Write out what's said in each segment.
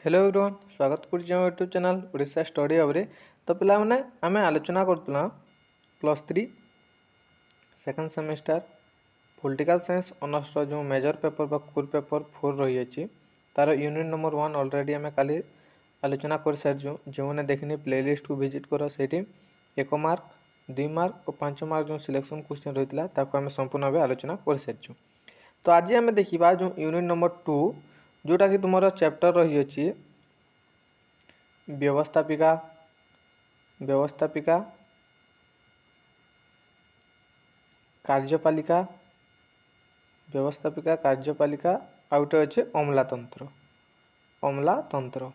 Hello everyone स्वागत कर YouTube channel Odisha study hub रे। तो पिला माने आमे आलोचना करतुला +3 second semester political science honours जो मेजर पेपर बा कोर पेपर 4 रही अछि तार यूनिट नंबर 1 ऑलरेडी आमे काली आलोचना कर सारजु। जो माने देखनी प्लेलिस्ट को विजिट करो सेठी 1 मार्क 2 मार्क और 5 मार्क जो सिलेक्शन क्वेश्चन रहितला ताको आमे संपूर्ण भाबे आलोचना कर सारजु। तो आज आमे देखिबा जो यूनिट नंबर 2 जोटा कि तुमरो चैप्टर रही अछि व्यवस्थापिका व्यवस्थापिका कार्यपालिका व्यवस्थापिका कार्यपालिका आउटे अच्छे अमलातंत्र अमलातंत्र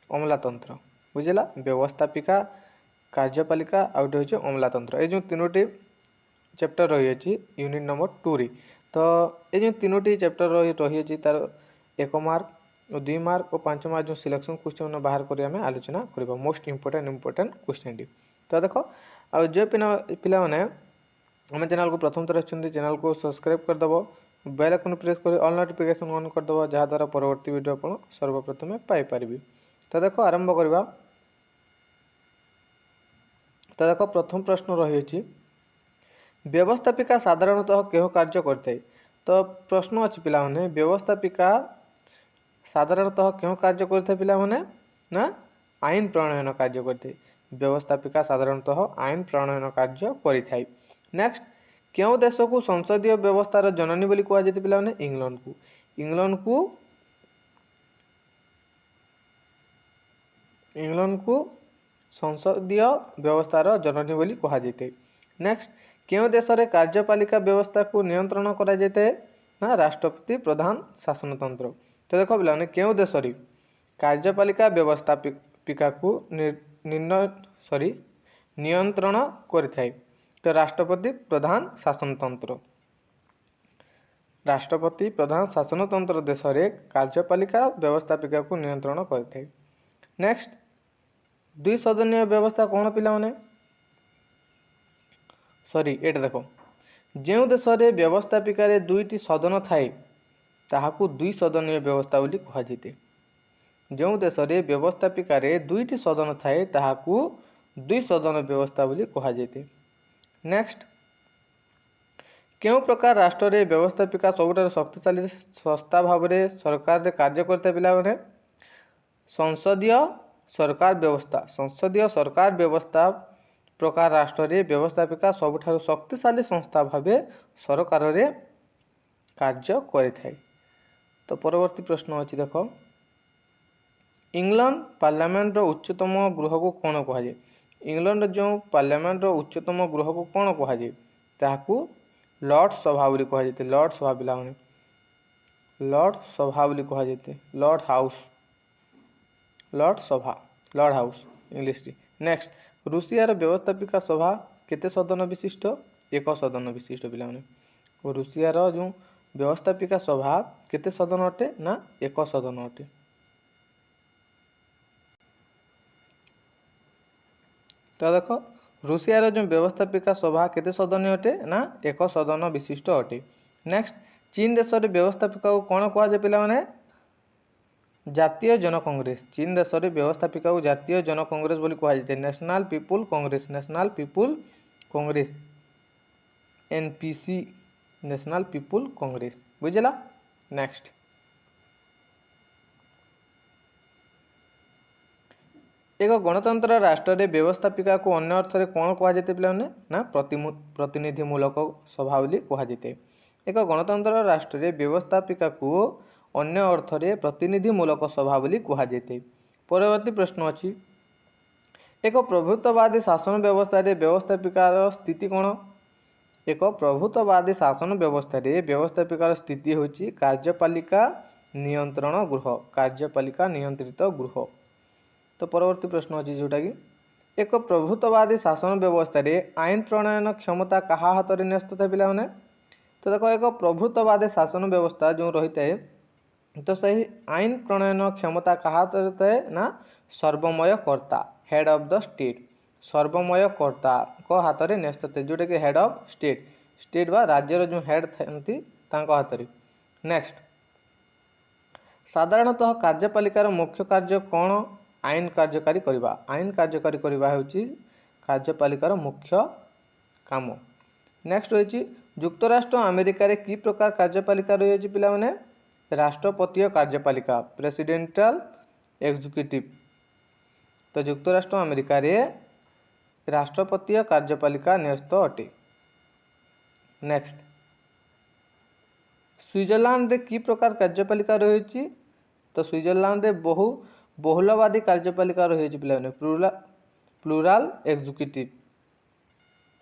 अमलातंत्र बुझेला व्यवस्थापिका कार्यपालिका आउटे अच्छे अमलातंत्र। ये जो तीनोटी चैप्टर रही अछि यूनिट नंबर 2 री। तो ये जो तीनोटी चैप्टर रही अछि तार 1 मार्क और 2 मार्क और 5 मार्क जो सिलेक्शन क्वेश्चन बाहर करिया में आलोचना करबा मोस्ट इंपोर्टेंट क्वेश्चन डी। तो देखो आ जे पिला माने हम चैनल को प्रथम थर अच्छे चैनल को सब्सक्राइब कर दबो बेल आइकन प्रेस कर ऑल नोटिफिकेशन ऑन कर दबो जहाँ द्वारा परवर्ती वीडियो आपण सर्वप्रथम पाई परिबे। तो देखो आरंभ करबा। तो देखो प्रथम प्रश्न रही अछि व्यवस्थापिका साधारणतः केहो कार्य करते। तो प्रश्न अछि पिला माने व्यवस्थापिका साधारणतः क्यों कार्य करते पिला माने ना आईन प्रणयन कार्य करते। व्यवस्थापिका साधारणतः आईन प्रणयन कार्य करिथाई। नेक्स्ट क्यों देश को संसदीय व्यवस्थार जननी बोली कहा जाते पिला माने इंग्लैंड को संसदीय व्यवस्थार जननी बोली कहा जाते। नेक्स्ट क्यों देश रे कार्यपालिका व्यवस्था को नियंत्रण करा जाते ना राष्ट्रपति प्रधान शासनतंत्र। तो देखो पिला माने क्यों देश रे कार्यपालिका व्यवस्थापिका को नियंत्रण करिथाई। तो राष्ट्रपति प्रधान शासनतंत्र राष्ट्रपति प्रधान शासनतंत्र देश रे कार्यपालिका व्यवस्थापिका को नियंत्रण करिथाई। नेक्स्ट दुई सदनीय व्यवस्था कौन पिला माने सॉरी एटा देखो जो देश रे व्यवस्थापिका रे दुईटी सदन थाए ताहाकू दुई सदनीय व्यवस्था बोली कहा जाते। जो देश रे व्यवस्थापिका रे दुईटी सदन थाए ताहाकू दुई सदन व्यवस्था बोली कहा जाते। नेक्स्ट क्यों प्रकार राष्ट्र रे व्यवस्थापिका सबुठार शक्तिशाली संस्था भाव रे सरकार रे कार्य करते पिला माने संसदीय सरकार व्यवस्था प्रकार राष्ट्र रे व्यवस्थापिका सबुठार शक्तिशाली संस्था भावे सरकार रे कार्य करिथाई। तो परवर्ती प्रश्न अछि देखो इंग्लैंड पार्लियामेंट रो उच्चतम गृह को कौन कहा जाए। इंग्लैंड जो पार्लियामेंट रो उच्चतम गृह को कौन कहा जाए ताकू लॉर्ड सभा बोली कहा जाते। लॉर्ड सभा पिला माने लॉर्ड सभा बोली कहा जाते Lord house Lord house English री। नेक्स्ट रूसिया रो व्यवस्थापिका सभा केते सदन विशिष्ट 1 सदन विशिष्ट पिला माने रूसिया रो जो व्यवस्थापिका सभा केते सदन अटे ना 1 सदन अटे। तो देखो रूसिया रो जो व्यवस्थापिका सभा केते सदन अटे ना 1 सदन विशिष्ट अटे। नेक्स्ट चीन देश रे व्यवस्थापिका को कौन कहा जाए पिला माने जातीय जन कांग्रेस। चीन देश रे व्यवस्थापिका को जातीय जन कांग्रेस बोली कहा जाए national people Congress NPC national people Congress बुझला। नेक्स्ट एक गणतंत्र राष्ट्र रे व्यवस्थापिका को अन्य अर्थ रे कौन कहा जाते पिला माने ना प्रतिनिधिमूलक सभा बोली कहा जाते। एक गणतंत्र राष्ट्र रे व्यवस्थापिका को अन्य अर्थ रे प्रतिनिधिमूलक सभा बोली कहा जाते। परवर्ती प्रश्न अछि एक प्रभुत्ववादी शासन व्यवस्था रे व्यवस्थापिकार स्थिति कौन। एक प्रभुत्ववादी शासन व्यवस्था रे व्यवस्थापिकार स्थिति होची कार्यपालिका नियंत्रित गृह। तो परवर्ती प्रश्न अछि जोटा कि एक प्रभुत्ववादी शासन व्यवस्था रे आईन प्रणयन क्षमता कहा हाथ रे न्यस्त था पिला माने। तो देखो एक प्रभुत्ववादी शासन व्यवस्था जो रहिता है तो सही आईन प्रणयन क्षमता कहा हाथ रे ना सर्वमय कर्ता हेड ऑफ द स्टेट सर्वमय कर्ता को हाथ रे न्यस्त थे जोटा कि हेड ऑफ स्टेट बा राज्य रो जो हेड थंती तांको हाथ रे। नेक्स्ट साधारणतः कार्यपालिकार मुख्य कार्य कौन? आईन कार्यकारी करवा। आईन कार्यकारी करवा होची कार्यपालिकार मुख्य काम। नेक्स्ट रही युक्तराष्ट्र अमेरिका रे की प्रकार कार्यपालिका रही पिला माने? राष्ट्रपतीय कार्यपालिका, प्रेसिडेंटल एग्जीक्यूटिव। तो युक्तराष्ट्र अमेरिका रे राष्ट्रपतीय कार्यपालिका न्यस्त अटे। नेक्स्ट स्विट्जरलैंड रे की प्रकार कार्यपालिका रही? तो स्विट्जरलैंड रे बहुलवादी कार्यपालिका रही पिलाने, प्लूराल एग्जीक्यूटिव।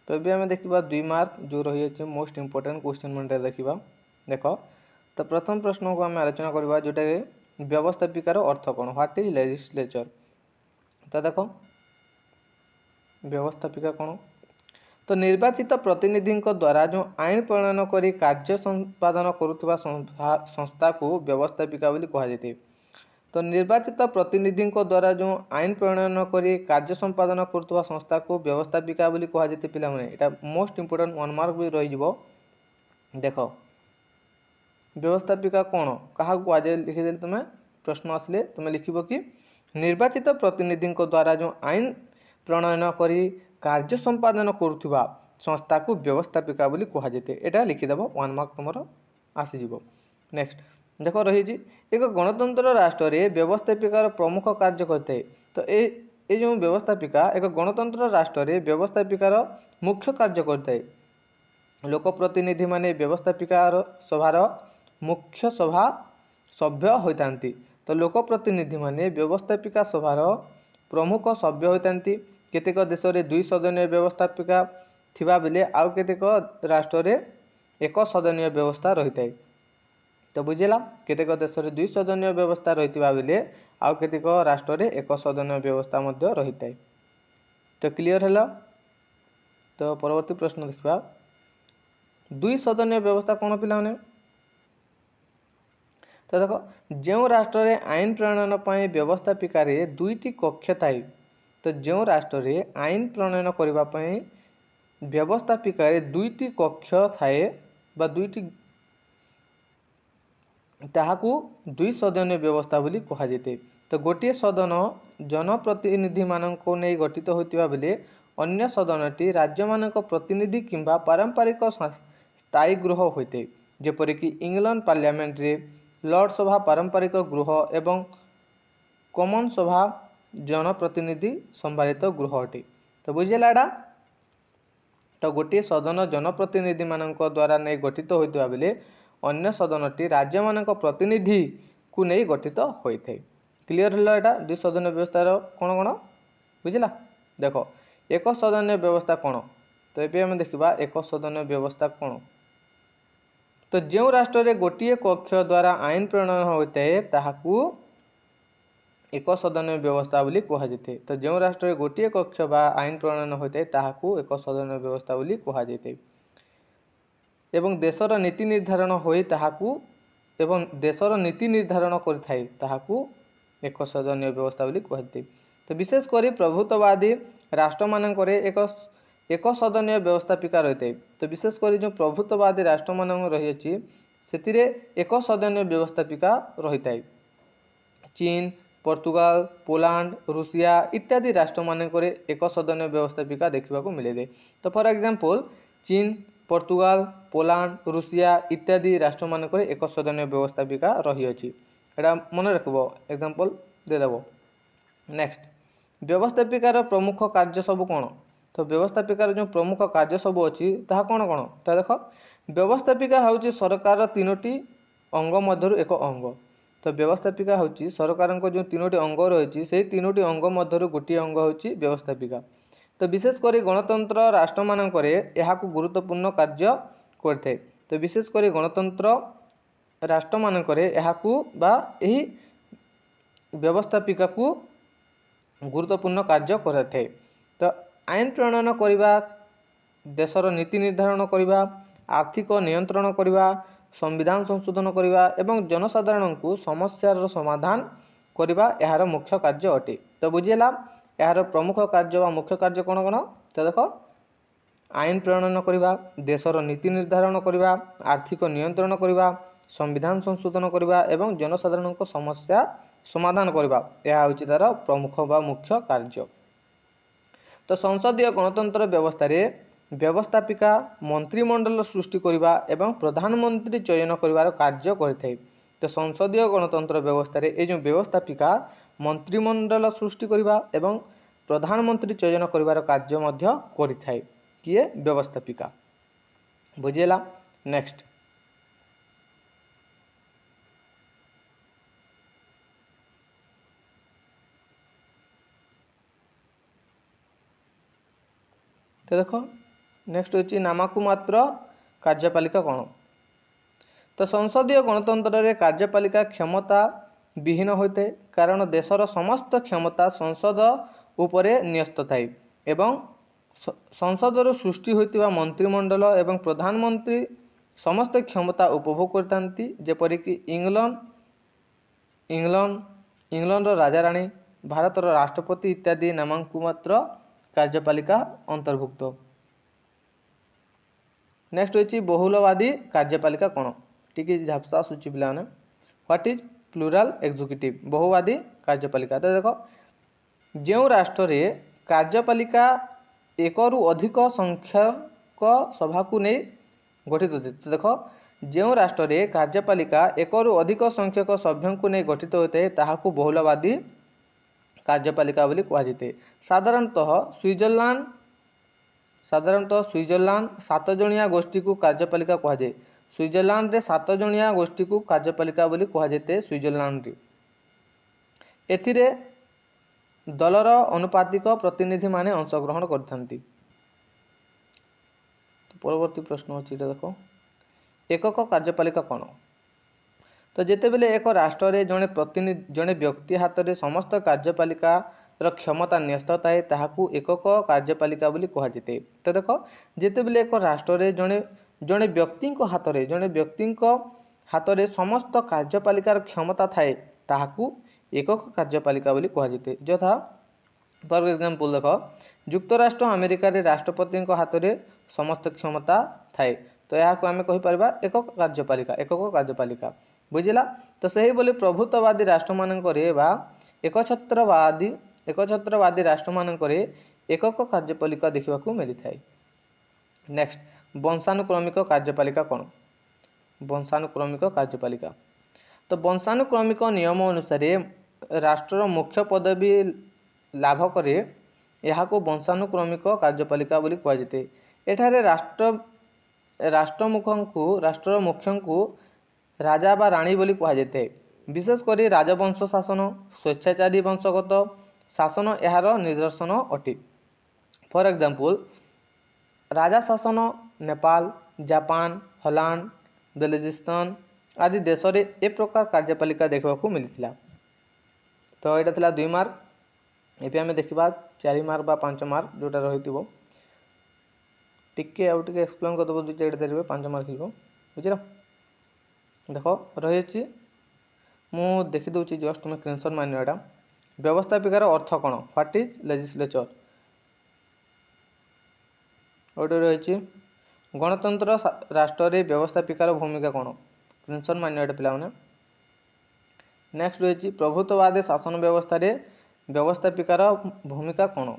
तो अभी आम देखा 2 मार्क जो रही है मोस्ट इंपोर्टेंट क्वेश्चन मन देखा। देख तो प्रथम प्रश्न को आम आलोचना करवा जोटा कि व्यवस्थापिकार अर्थ कौन? What is legislature? तो देख व्यवस्थापिका कौन? तो निर्वाचित प्रतिनिधि द्वारा जो आईन प्रणयन करी कार्य संपादन करुवा संस्था को व्यवस्थापिका बोली कहुए। तो निर्वाचित प्रतिनिधि द्वारा जो आईन प्रणयन करी कार्य संपादन करुवा संस्था को व्यवस्थापिका बोली कहुए। पिला माने एटा मोस्ट इंपोर्टेंट 1 मार्क भी रही जिवो। देख व्यवस्थापिका कौन क्या कहुए लिखिदे। तुम्हें प्रश्न आसले तुम्हें लिखिबो कि निर्वाचित प्रतिनिधि द्वारा जो आईन प्रणयन करी कार्य संपादन करुवा संस्था को व्यवस्थापिका बोली कहुए। एटा लिखिदेव 1 मार्क तुमर आसीजिवो। नेक्स्ट देख रही एक गणतंत्र राष्ट्र रे व्यवस्थापिकार प्रमुख कार्य करते। तो ये जो व्यवस्थापिका एक गणतंत्र राष्ट्र रे व्यवस्थापिकार मुख्य कार्य करते। लोक प्रतिनिधि माने व्यवस्थापिकार सभार मुख्य सभा सभ्य होइतांती। तो लोक प्रतिनिधि माने व्यवस्थापिका सभार प्रमुख सभ्य होइतांती। केतेक देश रे 2 सदनीय व्यवस्थापिका थिबा बेले आउ केतेक राष्ट्र रे 1 सदनीय व्यवस्था रहिताय। तो बुझेला केतेक देश रे 2 सदनीय व्यवस्था रहितिबा बेले आउ केतेक राष्ट्र रे 1 सदनीय व्यवस्था मध्य रहिताय। तो क्लियर हैला। तो परवर्ती प्रश्न देखिबा 2 सदनीय व्यवस्था कौन पिला माने? तो देखो जो राष्ट्र रे आईन प्रणयन पाई व्यवस्थापिका रे 2टी कक्ष थाई। तो जो राष्ट्र रे आईन प्रणयन करबा पाई व्यवस्थापिका रे 2टी कक्ष थाए बा 2टी ताहाकू 2 सदनीय व्यवस्था बोली कहुए। तो गोटे सदन जनप्रतिनिधि मानक नहीं गठित होता बेले अन्य सदनटी राज्य मानक प्रतिनिधि किंबा पारंपरिक स्थायी गृह होते। जेपरिक इंग्लैंड पार्लियामेंट रे लॉर्ड सभा पारंपरिक गृह एवं कॉमन सभा जनप्रतिनिधि संभालित गृह अटे। तो बुझेला एटा। तो गोटे सदन जनप्रतिनिधि मानक द्वारा नहीं गठित होता बेले अन्य सदनटी राज्य मानक प्रतिनिधि को नहीं गठित होता है। क्लियर है एटा 2 सदनीय व्यवस्था कौन कौन बुझला। देख 1 सदनीय व्यवस्था कौन? तो ये आम देखा 1 सदनीय व्यवस्था कौन? तो जो राष्ट्र रे गोटे कक्ष द्वारा आईन प्रणयन होता है ताहाकू 1 सदनीय व्यवस्था बोली कहुए। तो जो राष्ट्र रे गोटे कक्ष बा आईन प्रणयन होता है ताहाकू 1 सदनीय व्यवस्था बोली कहुए। एवं देशर नीति निर्धारण होई ताहाकू एवं देशर नीति निर्धारण करिथाई ताहाकू 1 सदनीय व्यवस्था बोली कहुए। तो विशेष करी प्रभुत्ववादी राष्ट्र मानकरे एक सदनीय व्यवस्थापिका रही है। तो विशेष करी जो प्रभुत्ववादी राष्ट्र मानक रही अछि सेतिरे 1 सदनीय व्यवस्थापिका रही है। चीन, पोर्तुगाल, पोलैंड, रूसिया इत्यादि राष्ट्र मानकरे 1 सदनीय व्यवस्थापिका देखा मिले। तो फॉर एग्जांपल चीन, पोर्तुगाल, पोलैंड, रूसिया इत्यादि राष्ट्र मानकरे 1 सदनीय व्यवस्थापिका रही अछि। एटा मन रखबो एग्जांपल दे देबो। नेक्स्ट व्यवस्थापिकार प्रमुख कार्य सब कौन? तो व्यवस्थापिकार जो प्रमुख कार्य सब अच्छी ताहा कौन कौन? तो देख व्यवस्थापिका हूँ सरकार 3टी अंग मध्य एक अंग। तो व्यवस्थापिका हूँ सरकार जो 3टी अंग रही से 3टी अंग मध्य गोटे अंग हूँ व्यवस्थापिका। तो विशेषकर गणतंत्र राष्ट्र मानक गुरुत्वपूर्ण कार्य करते। तो विशेषकर गणतंत्र राष्ट्र मानक व्यवस्थापिका को गुरुत्वपूर्ण कार्य करते। तो आईन प्रणयन करवा, देशर नीति निर्धारण करवा, आर्थिक नियंत्रण करवा, संविधान संशोधन करवा एवं जनसाधारण को समस्यार समाधान करवा यार मुख्य कार्य अटे। तो बुझेला यार प्रमुख कार्य व मुख्य कार्य कौन कौन? तो देख आईन प्रणयन करवा, देशर नीति निर्धारण करवा, आर्थिक नियंत्रण करवा, संविधान संशोधन करवा एवं जनसाधारण समस्या समाधान करवा यह हूँ तार प्रमुख बा मुख्य कार्य। तो संसदीय गणतंत्र व्यवस्था व्यवस्थापिका मंत्रिमंडल सृष्टि करवा एवं प्रधानमंत्री चयन कर कार्य करें। तो संसदीय गणतंत्र व्यवस्था ये जो व्यवस्थापिका मंत्रिमंडल सृष्टि करवा एवं प्रधानमंत्री चयन कर कार्य करें। किए व्यवस्थापिका बुझेगा। नेक्स्ट तो देख नेक्स्ट होची नामकु मात्र कार्यपालिका कौन। तो संसदीय गणतंत्र रे कार्यपालिका क्षमता विहीन होते कारण देशर समस्त क्षमता संसद उपरे न्यस्त थाए एवं संसदर सृष्टि होता मंत्रिमंडल एवं प्रधानमंत्री समस्त क्षमता उपभोग करते जेपरिक इंग्लैंड राजा राणी भारतर राष्ट्रपति इत्यादि नामकु मात्र कार्यपालिका अंतर्भुक्त। नेक्स्ट होची बहुलवादी कार्यपालिका कौन टी झापसा सूची पिला व्हाट इज प्लूराल एग्जीक्यूटिव बहुवादी कार्यपालिका। तो देख जो राष्ट्र रे कार्यपालिका एक रु अधिक संख्यक सभा को नहीं गठित होते। तो देख जो राष्ट्र रे कार्यपालिका एक रु अधिक संख्यक सभ्यों को नहीं गठित होते ताहाकू बहुलवादी कार्यपालिका बोली कहुए। साधारणतः स्विट्जरलैंड 7 जणिया गोष्ठी को कार्यपालिका कहुए। स्विट्जरलैंड रे 7 जणिया गोष्ठी को कार्यपालिका बोली कहुए। स्विट्जरलैंड रे एथिरे दलर अनुपातिक प्रतिनिधि माने अंशग्रहण करथांती। परवर्ती प्रश्न अच्छी देख एकक कार्यपालिका कौन। तो जिते बेले एक राष्ट्र रे जड़े प्रतिनिधि जड़े व्यक्ति हाथ में समस्त कार्यपालिका क्षमता न्यस्त थाए ताहाकू एकक कार्यपालिका बोली कहुए। तो देख जिते बेले एक राष्ट्र रे जड़े व्यक्ति हाथ में समस्त कार्यपालिकार क्षमता थाए ताहाकू एकक कार्यपालिका बोली कहुए। यथा फॉर एग्जांपल देख युक्तराष्ट्र अमेरिका रे राष्ट्रपति हाथ में समस्त क्षमता थाए तो यह आम कहीपर एकक कार्यपालिका बुझला। तो सही बोली प्रभुत्ववादी राष्ट्र मानक एकछत्रवादी राष्ट्र मानक एकक कार्यपालिका देखा मिली थाए। नेक्स्ट वंशानुक्रमिक कार्यपालिका कौन। वंशानुक्रमिक कार्यपालिका तो वंशानुक्रमिक नियम अनुसार राष्ट्र मुख्य पदवी लाभ करे यहाँ को वंशानुक्रमिक कार्यपालिका बोली कहुए। एठारे राष्ट्र मुख्य को राजा बा राणी बोली कहुए। विशेषकर राजवंश शासन स्वेच्छाचारी वंशगत शासन यार निदर्शन अटे। फॉर एग्जांपल राजा शासन नेपाल जापान हॉलैंड बेलजिस्तान आदि देश में ए प्रकार कार्यपालिका देखा मिलता। तो यहाँ था 2 मार्क ये आम देखा 4 मार्क बा 5 मार्क जोटा रही टिके आउ टिके एक्सप्लेन करदेव 2-4 देर 5 मार्क लिखो बुझल। देख रही मु देखीदे जस्ट तुम स्क्रीनशॉट मान यहाँ व्यवस्थापिकार अर्थ कौन व्हाट इज लेजिस्लेचर। गोटे रही गणतंत्र राष्ट्र रे व्यवस्थापिकार भूमिका कौन स्क्रीनशॉट मान यहाँ पे। नेक्स्ट रही प्रभुत्ववादी शासन व्यवस्था रे व्यवस्थापिकार भूमिका कौन।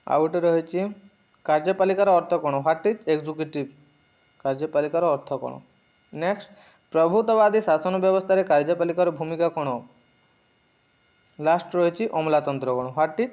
आ गोटे रही कार्यपालिकार अर्थ कौन व्हाट इज एग्जीक्यूटिव कार्यपालिकार अर्थ कौन। नेक्स्ट प्रभुत्ववादी शासन व्यवस्था रे कार्यपालिकार भूमिका कौन। लास्ट रही अमलातंत्र कौन व्हाट इज